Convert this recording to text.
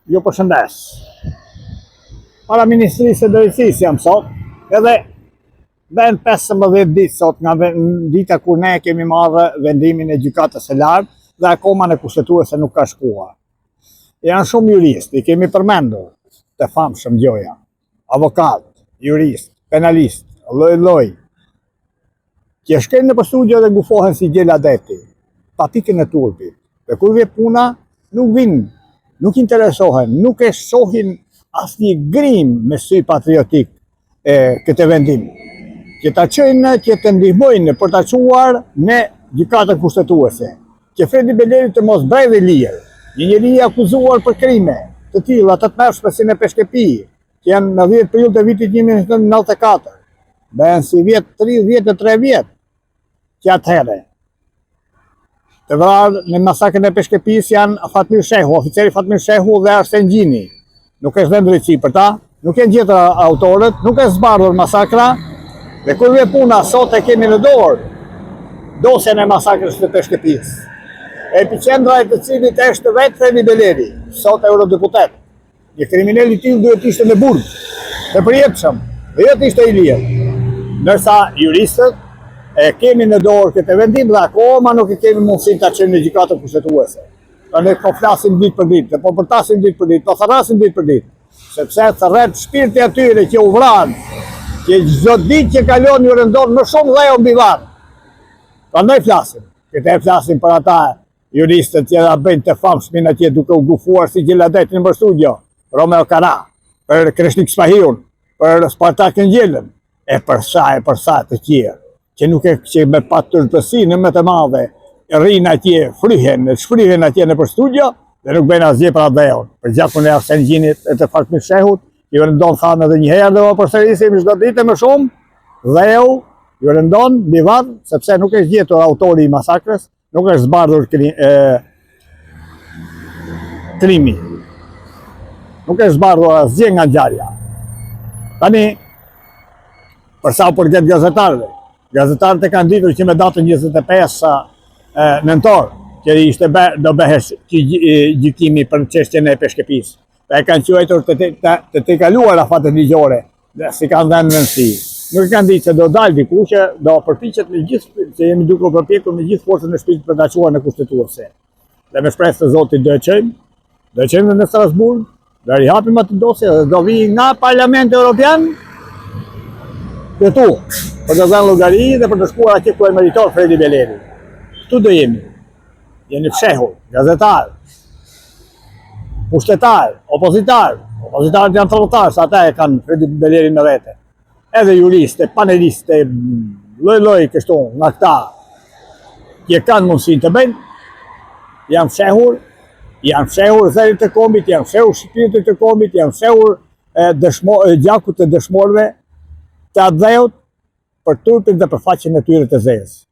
Ju përshëndes. Para Ministrisë së Drejtësisë jam sot, edhe ben 15 ditë sot nga dita kur ne kemi marrë vendimin e gjykatës së lartë dhe akoma në kushtetuese nuk ka shkuar. Janë shumë juristë, i kemi përmendur të famshëm gjoja, avokat, jurist, penalist, lloj, që shkojnë në studio dhe gufohen si gjela deti, pa pikën e turpit. Dhe kur vjen puna, nuk vinë, nuk interesohen, nuk e shohin asnjë grim me sy patriotik këtë vendim. Që ta çojnë, që të ndihmojnë për ta çuar në gjykatën kushtetuese. Që Fredi Beleri të mos bëjë lirë, një njeri i akuzuar për krime të tilla të tmerrshme si në Peshkepi, që janë në 10 prill të vitit 1994. Bëhen si 33 vjet që atëherë. Të vrarë në masakrën e Peshkepis janë Fatmir Shehu, oficeri Fatmir Shehu dhe Arsen Gjini. Nuk është dhënë drejtësi për ta, nuk janë gjetur autorët, nuk është zbardhur masakra, dhe kur vjen puna sot e kemi në dorë dosjen e masakrës të Peshkepis. Epicendra e të cilit është vetë Fredi Beleri, sot eurodeputet. Një kriminal i tillë duhet ishte në burg, të përjetshëm, dhe jo të ishte i lirë. Ndërsa juristët e kemi në dorë këtë vendim dhe akoma nuk e kemi mundësinë ta çojmë në gjykatën kushtetuese. Ne po flasim ditë për ditë, po përtasim ditë për ditë, po tharasim ditë për ditë, sepse thërret shpirti atyre që u vran, që çdo ditë që kalon ju rëndon më shumë dheu mbi varr. Prandaj flasim. Këtë flasim për ata juristët që bëjnë të famshmin atje duke u gufuar si gjeladetin në studio, Romeo Kara, për Kreshnik Spahiun, për Spartak Ngjelen, e për sa të tjerë, që nuk e që me patërtësi në më të madhe, rrinë atje, shfryhen atje në për studio, dhe nuk bëjnë asgjë për atë dheun. Për gjakun e Arsen Gjinit e të Fatmir Shehut, ju rëndon thanë edhe një herë dhe o përsërisim çdo ditë më shumë, dheu ju rëndon mbi varr, sepse nuk është gjetur autori i masakrës, nuk është zbardhur krimi. Nuk është zbardhur asgjë nga ngjarja. Tani, për sa u përket gazetarëve, gazetarët e kanë ditur që me datën 25 nëntor, që ishte do bëhesh gjykimi për çështjen e Peshkepis. E kanë quajtur të tejkaluara fatet ligjore, dhe si kanë dhënë rëndësi. Nuk kanë ditë se do dalë diku që do përpiqet me gjithë, që jemi duke përpjekur me gjithë forcën e shpirtit për ta çuar në kushtetuese. Dhe me shpresë të Zotit do e çojmë në Strasburg, do rihapim atë dosje dhe do vi nga Parlamenti Evropian këtu, për të dhënë llogari dhe për të shkuar atje ku e meriton Fredi Beleri. Këtu do jemi. Jeni fshehur, gazetar, pushtetar, opozitar. Opozitarët janë trolltar, sa ata e kanë Fredi Beleri në vete. Edhe juriste, paneliste, lloj kështu nga këta që kanë mundësinë të bëjnë, janë fshehur zërit të kombit, janë fshehur shpirtit të kombit, janë fshehur gjakut të dëshmorëve të atë dheut për turpin dhe për faqen e tyre të zezë.